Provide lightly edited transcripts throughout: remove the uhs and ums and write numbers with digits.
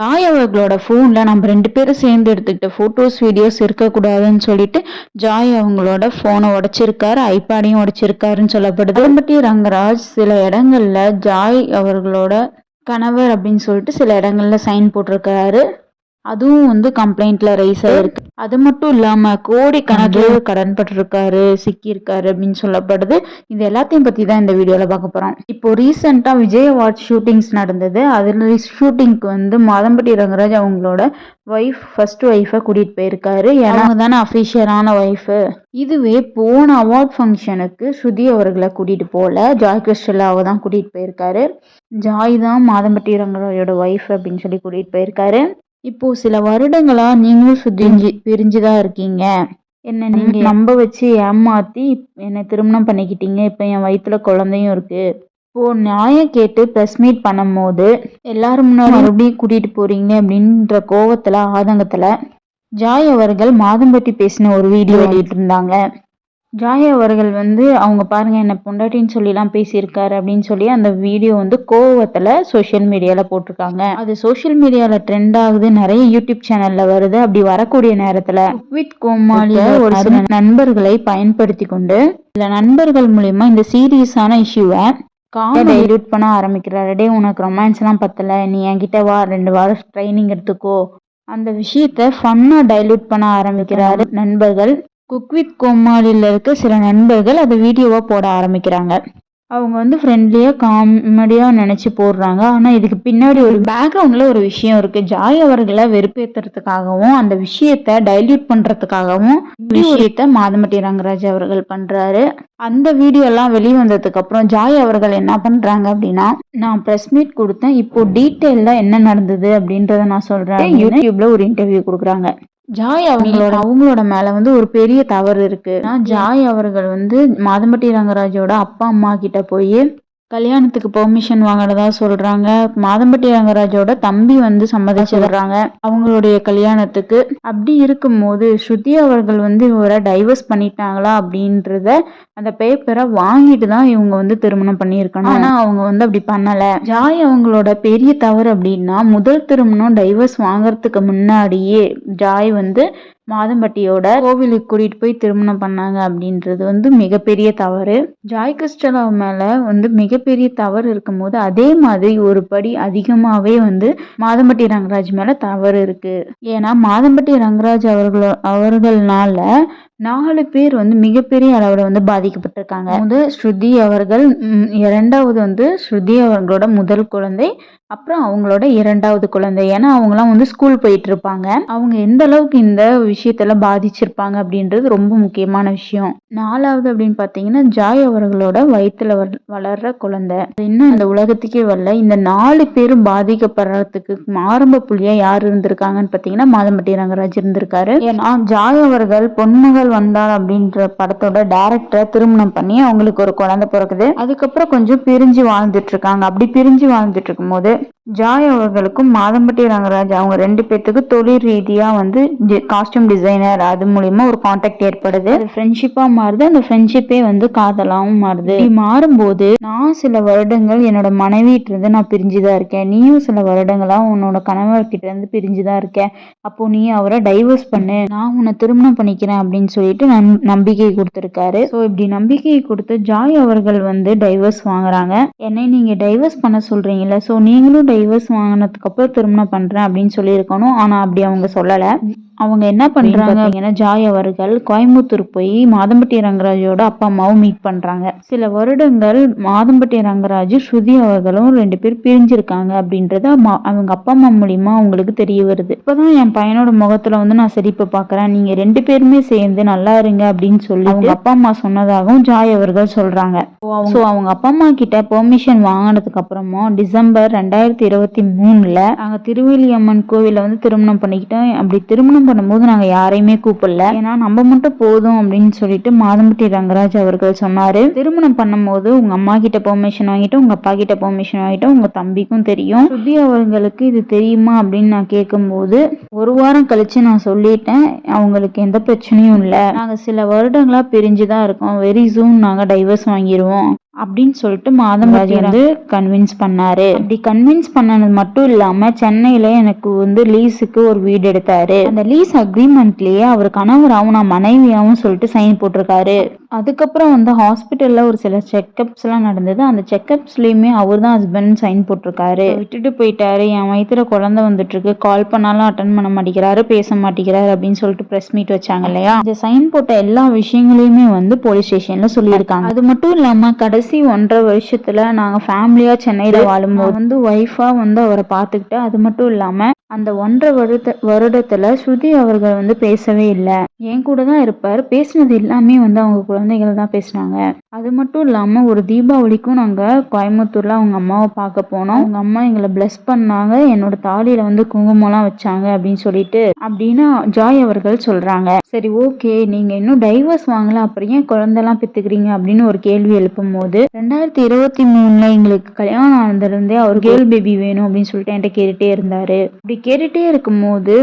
Joy அவர்களோட ஃபோனில் நம்ம 2 பேரும் சேர்ந்து எடுத்துக்கிட்ட ஃபோட்டோஸ் வீடியோஸ் இருக்கக்கூடாதுன்னு சொல்லிட்டு ஜாய் அவங்களோட ஃபோனை உடைச்சிருக்காரு, ஐபேடையும் உடைச்சிருக்காருன்னு சொல்லப்படுது. மாதம்பட்டி ரங்கராஜ் சில இடங்கள்ல ஜாய் அவர்களோட கணவர் அப்படின்னு சொல்லிட்டு சில இடங்கள்ல சைன் போட்டிருக்காரு. அதுவும் கம்ப்ளைண்ட்ல ரைஸ் ஆயிருக்கு. அது மட்டும் இல்லாம கோடி கணக்கில் கடன் பட்டிருக்காரு, சிக்கியிருக்காரு அப்படின்னு சொல்லப்படுது. இது எல்லாத்தையும் பத்தி தான் இந்த வீடியோல பார்க்க போறோம். இப்போ ரீசெண்டா விஜய் அவார்ட் ஷூட்டிங்ஸ் நடந்தது. அதுல ஷூட்டிங்க்கு மாதம்பட்டி ரங்கராஜ் அவங்களோட ஃபர்ஸ்ட் ஒய்ஃபை கூட்டிட்டு போயிருக்காரு. ஏன்னா தானே அஃபிஷியலான ஒய்ஃபு. இதுவே போன அவார்ட் ஃபங்க்ஷனுக்கு ஸ்ருதி அவர்களை கூட்டிட்டு போல, ஜாய் கிறிஸ்டலாவை தான் கூட்டிட்டு போயிருக்காரு. ஜாய் தான் மாதம்பட்டி ரங்கராஜோட ஒய்ஃப் அப்படின்னு சொல்லி கூட்டிட்டு போயிருக்காரு. இப்போ சில வருடங்களா நீங்களும் பிரிஞ்சுதான் இருக்கீங்க. என்ன நீங்க நம்ப வச்சு ஏமாத்தி என்னை திருமணம் பண்ணிக்கிட்டீங்க. இப்ப என் வயிற்றுல குழந்தையும் இருக்கு. இப்போ நியாயம் கேட்டு ப்ரெஸ் மீட் பண்ணும்போது எல்லாரும் முன்னாடி மறுபடியும் கூட்டிட்டு போறீங்க அப்படின்ற கோவத்துல ஆதங்கத்துல ஜாய் அவர்கள் மாதம்பட்டி பேசின ஒரு வீடியோ வெளியிட்டு இருந்தாங்க. ஜாய் அவர்கள் அவங்க பாருங்க என்ன பொண்டாட்டின்னு சொல்லிலாம் பேசியிருக்காரு அப்படின்னு சொல்லி அந்த வீடியோ கோவத்துல சோசியல் மீடியால போட்டிருக்காங்க. அது சோசியல் மீடியால ட்ரெண்ட் ஆகுது, நிறைய யூடியூப் சேனல்ல வருது. அப்படி வரக்கூடிய நேரத்துல குக்வித் கோமாளில ஒரு சில நண்பர்களை பயன்படுத்தி கொண்டு சில நண்பர்கள் மூலியமா இந்த சீரியஸான இஷ்யூவை டைல்யூட் பண்ண ஆரம்பிக்கிறாரு. டே உனக்கு ரொமான்ஸ் எல்லாம் பத்தல, நீ என்கிட்ட வா, 2 வாரம் ட்ரைனிங் எடுத்துக்கோ. அந்த விஷயத்த ஃபன்னா டைல்யூட் பண்ண ஆரம்பிக்கிறாரு நண்பர்கள். குக்வித் கோமாளியில் இருக்க சில நண்பர்கள் அதை வீடியோவா போட ஆரம்பிக்கிறாங்க. அவங்க ஃப்ரெண்ட்லியா காமெடியா நினைச்சு போடுறாங்க. ஆனா இதுக்கு பின்னாடி ஒரு பேக்ரவுண்ட்ல ஒரு விஷயம் இருக்கு. ஜாய் அவர்களை வெறுப்பேற்றுறதுக்காகவும் அந்த விஷயத்த டைல்யூட் பண்றதுக்காகவும் விஷயத்த மாதம்பட்டி ரங்கராஜ் அவர்கள் பண்றாரு. அந்த வீடியோ எல்லாம் வெளிவந்ததுக்கு அப்புறம் ஜாய் அவர்கள் என்ன பண்றாங்க அப்படின்னா, நான் ப்ரெஸ் மீட் கொடுத்தேன், இப்போ டீட்டெயில்ல என்ன நடந்தது அப்படின்றத நான் சொல்றேன். யூடியூப்ல ஒரு இன்டர்வியூ கொடுக்குறாங்க. ஜாய் அவங்களோட மேல ஒரு பெரிய தவறு இருக்கு. ஜாய் அவர்கள் மாதம்பட்டி ரங்கராஜோட அப்பா அம்மா கிட்ட போய் கல்யாணத்துக்கு பெர்மிஷன் வாங்கினதா சொல்றாங்க. மாதம்பட்டி ரங்கராஜோட தம்பி சம்மதிச்சிடுறாங்க அவங்களுடைய கல்யாணத்துக்கு. அப்படி இருக்கும்போது ஸ்ருதி அவர்கள் இவரை டைவர்ஸ் பண்ணிட்டாங்களா அப்படின்றத அந்த பேப்பரை வாங்கிட்டு தான் இவங்க திருமணம் பண்ணியிருக்கணும். ஆனா அவங்க அப்படி பண்ணல. ஜாய் அவங்களோட பெரிய தவறு அப்படின்னா, முதல் திருமணம் டைவர்ஸ் வாங்கறதுக்கு முன்னாடியே ஜாய் மாதம்பட்டியோட கோவிலுக்கு கூட்டிட்டு போய் திருமணம் பண்ணாங்க அப்படின்றது மிகப்பெரிய தவறு. ஜாய் கிறிஸ்டலா மேல மிகப்பெரிய தவறு இருக்கும்போது அதே மாதிரி ஒரு படி அதிகமாவே மாதம்பட்டி ரங்கராஜ் மேல தவறு இருக்கு. ஏன்னா மாதம்பட்டி ரங்கராஜ் அவர்கள்னால 4 பேர் மிகப்பெரிய அளவுல பாதிக்கப்பட்டிருக்காங்க. ஸ்ருதி அவர்கள், இரண்டாவது ஸ்ருதி அவர்களோட முதல் குழந்தை, அப்புறம் அவங்களோட 2வது குழந்தை. ஏன்னா அவங்களாம் ஸ்கூல் போயிட்டு இருப்பாங்க. அவங்க எந்த அளவுக்கு இந்த விஷயத்துல பாதிச்சிருப்பாங்க அப்படின்றது ரொம்ப முக்கியமான விஷயம். 4வது அப்படின்னு பாத்தீங்கன்னா ஜாய் அவர்களோட வயிற்றுல வளர்ற குழந்தை. இன்னும் இந்த உலகத்துக்கே வரல. இந்த 4 பேரும் பாதிக்கப்படுறதுக்கு ஆரம்ப புள்ளியா யார் இருந்திருக்காங்கன்னு பாத்தீங்கன்னா மாதம்பட்டி ரங்கராஜ் இருந்திருக்காரு. ஏன்னா ஜாய் அவர்கள் பொன்மகள் வந்தாள் அப்படின்ற படத்தோட டைரக்டரை திருமணம் பண்ணி அவங்களுக்கு ஒரு குழந்தை பிறக்குது. அதுக்கப்புறம் கொஞ்சம் பிரிஞ்சு வாழ்ந்துட்டு இருக்காங்க. அப்படி பிரிஞ்சு வாழ்ந்துட்டு இருக்கும் போது ஜாய் அவர்களுக்கும் மாதம்பட்டி ரங்கராஜ் அவங்க 2 பேத்துக்கு தொழில் ரீதியா காஸ்டியூம் டிசைனர் அது மூலியமா ஒரு கான்டாக்ட் ஏற்படுது. அது ஃப்ரெண்ட்ஷிப்பா மாறுது. அந்த ஃப்ரெண்ட்ஷிப்பே காதலாவும் மாறுது. இப்படி மாறும்போது நான் சில வருடங்கள் என்னோட மனைவிட்டு இருந்து நான் பிரிஞ்சுதான் இருக்கேன், நீயும் சில வருடங்களா உன்னோட கணவர்கிட்ட இருந்து பிரிஞ்சுதான் இருக்கேன், அப்போ நீ அவரை டைவர்ஸ் பண்ணு, நான் உன்னை திருமணம் பண்ணிக்கிறேன் அப்படின்னு சொல்லிட்டு நம்பிக்கை கொடுத்திருக்காரு. ஸோ இப்படி நம்பிக்கை கொடுத்து ஜாய் அவர்கள் டைவர்ஸ் வாங்குறாங்க. என்னை நீங்க டைவர்ஸ் பண்ண சொல்றீங்கல்ல, ஸோ நீங்களும் டைவர்ஸ் வாங்கினதுக்கு அப்புறம் திருமணம் பண்றேன் அப்படின்னு சொல்லியிருக்கணும். ஆனா அப்படி அவங்க சொல்லல. அவங்க என்ன பண்றாங்க, ஜாய் அவர்கள் கோயம்புத்தூர் போய் மாதம்பட்டி ரங்கராஜோட அப்பா அம்மாவும் மீட் பண்றாங்க. சில வருடங்கள் மாதம்பட்டி ரங்கராஜ் ஸ்ருதி அவர்களும் 2 பேர் பிரிஞ்சிருக்காங்க அப்படின்றது அவங்க அப்பா அம்மா மூலியமா அவங்களுக்கு தெரிய வருது. இப்பதான் என் பையனோட முகத்துல நான் சிரிப்பு பாக்குறேன், நீங்க 2 பேருமே சேர்ந்து நல்லா இருங்க அப்படின்னு சொல்லி அவங்க அப்பா அம்மா சொன்னதாகவும் ஜாய் அவர்கள் சொல்றாங்க. அவங்க அப்பா அம்மா கிட்ட பெர்மிஷன் வாங்கினதுக்கு அப்புறமா டிசம்பர் 2023 நாங்க திருவெளியம்மன் கோவில திருமணம் பண்ணிக்கிட்டோம். அப்படி திருமணம் பண்ணும்போது நாங்க யாரையுமே கூப்பிடல, ஏன்னா நம்ம மட்டும் போதும் அப்படின்னு சொல்லிட்டு மாதம்பட்டி ரங்கராஜ் அவர்கள் சொன்னாரு. திருமணம் பண்ணும்போது உங்க அம்மா கிட்ட பெர்மிஷன் வாங்கிட்டு, உங்க அப்பா கிட்ட பெர்மிஷன் வாங்கிட்டு, உங்க தம்பிக்கும் தெரியும். ஸ்ருதி அவர்களுக்கு இது தெரியுமா அப்படின்னு நான் கேட்கும்போது 1 வாரம் கழிச்சு நான் சொல்லிட்டேன், அவங்களுக்கு எந்த பிரச்சனையும் இல்லை, நாங்க சில வருடங்களா பிரிஞ்சுதான் இருக்கோம், வெரி சூன் நாங்க டைவர்ஸ் வாங்கிடுவோம் அப்படின்னு சொல்லிட்டு மாதம்பட்டி வந்து கன்வின்ஸ் பண்ணாரு. அப்படி கன்வின்ஸ் பண்ணது மட்டும் இல்லாம சென்னையில எனக்கு வந்து லீஸுக்கு ஒரு வீடு எடுத்தாரு. அந்த லீஸ் அக்ரிமெண்ட்லயே அவர் கணவராகவும் நான் மனைவியாகவும் சொல்லிட்டு சைன் போட்டிருக்காரு. அதுக்கப்புறம் வந்து ஹாஸ்பிட்டல்ல ஒரு சில செக்அப்ஸ் எல்லாம் நடந்தது. அந்த செக்அப்ஸ்லயுமே அவர் தான் ஹஸ்பண்ட் சைன் போட்டிருக்காரு. விட்டுட்டு போயிட்டாரு, என் வயித்துல குழந்தை வந்துட்டு இருக்கு, கால் பண்ணாலும் அட்டன் பண்ண மாட்டேங்கிறாரு, பேச மாட்டேங்கிறாரு அப்படின்னு சொல்லிட்டு பிரஸ் மீட் வச்சாங்க இல்லையா. இந்த சைன் போட்ட எல்லா விஷயங்களையுமே வந்து போலீஸ் ஸ்டேஷன்ல சொல்லியிருக்காங்க. அது மட்டும் இல்லாம கடைசி 1.5 வருஷத்துல நாங்க ஃபேமிலியா சென்னையில வாழும்போது வந்து ஒய்ஃபா வந்து அவரை பார்த்துக்கிட்டேன். அது மட்டும் இல்லாம அந்த 1.5 வருடத்துல ஸ்ருதி அவர்கள் வந்து பேசவே இல்லை. என் கூட தான் இருப்பார். பேசினது எல்லாமே வந்து அவங்க குழந்தைகள் தான் பேசினாங்க. அது மட்டும் இல்லாம ஒரு தீபாவளிக்கும் நாங்க கோயம்புத்தூர்ல அவங்க அம்மாவை பார்க்க போனோம். அவங்க அம்மா எங்களை பிளஸ் பண்ணாங்க, என்னோட தாலியில வந்து குங்குமம்லாம் வச்சாங்க அப்படின்னு ஜாய் அவர்கள் சொல்றாங்க. சரி, ஓகே, நீங்க இன்னும் டைவர்ஸ் வாங்கல, அப்புறம் ஏன் குழந்தைலாம் பெத்துக்கிறீங்க அப்படின்னு ஒரு கேள்வி எழுப்பும் போது 2023 எங்களுக்கு கல்யாணம் ஆனதுல இருந்தே அவர் கேர்ள் பேபி வேணும் அப்படின்னு சொல்லிட்டு என்கிட்ட கேட்டுட்டே இருந்தாரு. அப்படி கேட்டுட்டே இருக்கும் போது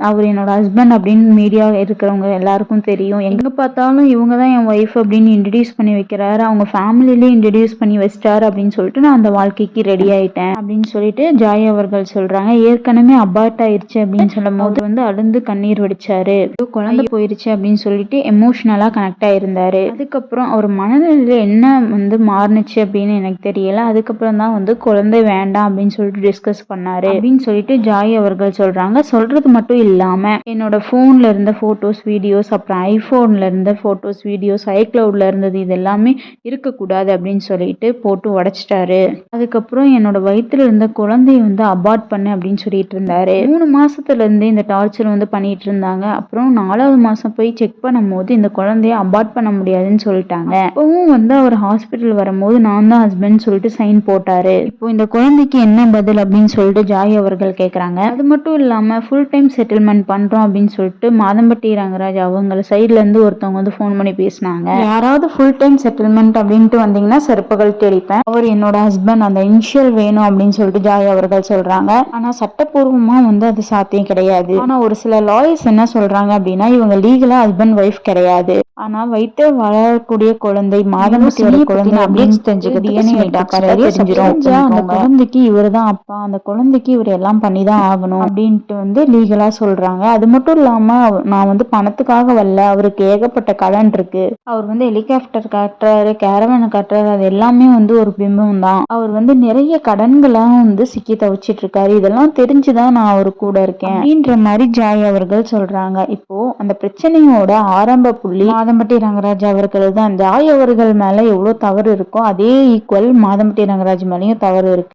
அவர் என்னோட ஹஸ்பண்ட் அப்படின்னு மீடியா இருக்கிறவங்க எல்லாருக்கும் தெரியும். எங்க பார்த்தாலும் இவங்க தான் என் ஒய்ஃப் அப்படின்னு இன்ட்ரடியூஸ் பண்ணி வைக்கிறாரு, அவங்க ஃபேமிலியிலே இன்ட்ரடியூஸ் பண்ணி வச்சிட்டாரு அப்படின்னு சொல்லிட்டு நான் அந்த வாழ்க்கைக்கு ரெடி ஆயிட்டேன் அப்படின்னு சொல்லிட்டு ஜாய் அவர்கள் சொல்றாங்க. ஏற்கனவே அபார்ட் ஆயிருச்சு அப்படின்னு சொல்லும் போது வந்து அழுந்து கண்ணீர் வடிச்சாரு. குழந்தை போயிருச்சு அப்படின்னு சொல்லிட்டு எமோஷனலா கனெக்ட் ஆயிருந்தாரு. அதுக்கப்புறம் அவர் மனநிலையில என்ன வந்து மாறுனுச்சு அப்படின்னு எனக்கு தெரியல. அதுக்கப்புறம் தான் வந்து குழந்தை வேண்டாம் அப்படின்னு சொல்லிட்டு டிஸ்கஸ் பண்ணாரு அப்படின்னு சொல்லிட்டு ஜாய் அவர்கள் சொல்றாங்க. சொல்றது மட்டும் இல்லாம என்னோட போன்ல இருந்த போட்டோஸ், வீடியோஸ், அப்புறம் ஐபோன்ல இருந்த போட்டோஸ், வீடியோஸ், ஐக்ளவுட்ல இருந்தது இது எல்லாமே இருக்கக்கூடாது அப்படின்னு சொல்லிட்டு போட்டு உடைச்சிட்டாரு. அதுக்கப்புறம் என்னோட வயிற்றுல இருந்த குழந்தைய வந்து அபார்ட் பண்ணு அப்படின்னு சொல்லிட்டு இருந்தாரு. 3 மாசத்துல இருந்து இந்த டார்ச்சர் வந்து பண்ணிட்டு இருந்தாங்க. அப்புறம் 4வது மாசம் போய் செக் பண்ணும் போது இந்த குழந்தைய அபார்ட் பண்ண முடியாதுன்னு சொல்லிட்டாங்க. அப்பவும் வந்து அவர் ஹாஸ்பிட்டல் வரும்போது நான் தான் ஹஸ்பண்ட் சொல்லிட்டு சைன் போட்டாரு. இப்போ இந்த குழந்தைக்கு என்ன பதில் அப்படின்னு சொல்லிட்டு ஜாய் அவர்கள் கேக்குறாங்க. அது மட்டும் இல்லாம ஃபுல் டைம் செட்டில்மெண்ட் பண்றோம் அப்படின்னு சொல்லிட்டு மாதம்பட்டி ரங்கராஜ் அவங்க சைட்ல இருந்து ஒருத்தவங்க வந்து போன் பண்ணி பேசினாங்க. யாராவது ஃபுல் டைம் செட்டில்மெண்ட் அப்படின்ட்டு வந்தீங்கன்னா செருப்புகள் தேடிப்பேன், அவர் என்னோட ஹஸ்பண்ட், அந்த இனிஷியல் வேணும் அப்படின்னு சொல்லிட்டு ஜாய் அவர்கள் சொல்றாங்க. ஆனா சட்டப்பூர்வமா வந்து அது சாத்தியம் கிடையாது. ஆனா ஒரு சில லாயர்ஸ் என்ன சொல்றாங்க அப்படின்னா இவங்க லீகலா ஹஸ்பண்ட் ஒய்ஃப் கிடையாது. ஆனா வயிற்று வளரக்கூடிய குழந்தை மாதம்பட்டியோட குழந்தை அப்படின்னு தெரிஞ்சிடும். அந்த குழந்தைக்கு இவர் தான் அப்பா, அந்த குழந்தைக்கு இவர் எல்லாம் பண்ணிதான் ஆகணும் அப்படின்ட்டு வந்து லீகலா சொல்றாங்க. அது மட்டும் இல்லாம நான் வந்து பணத்துக்காக வரல, அவருக்கு ஏகப்பட்ட கடன் இருக்கு. அவர் வந்து ஹெலிகாப்டர் கட்டுறாரு, கேரவன் கட்டுறாரு, அது எல்லாமே வந்து ஒரு பிம்பம் தான். அவர் வந்து நிறைய கடன்களாம் வந்து சிக்கி தவிச்சிட்டு இருக்காரு. இதெல்லாம் தெரிஞ்சுதான் நான் அவரு கூட இருக்கேன் அப்படின்ற மாதிரி ஜாய் அவர்கள் சொல்றாங்க. இப்போ அந்த பிரச்சனையோட ஆரம்ப புள்ளி மாதம்பட்டி ரங்கராஜ் அவர்கள் தான். ஜாய் அவர்கள் மேல எவ்வளவு தவறு இருக்கோ அதே ஈக்குவல் மாதம்பட்டி ரங்கராஜ் மேலேயும் தவறு இருக்கு.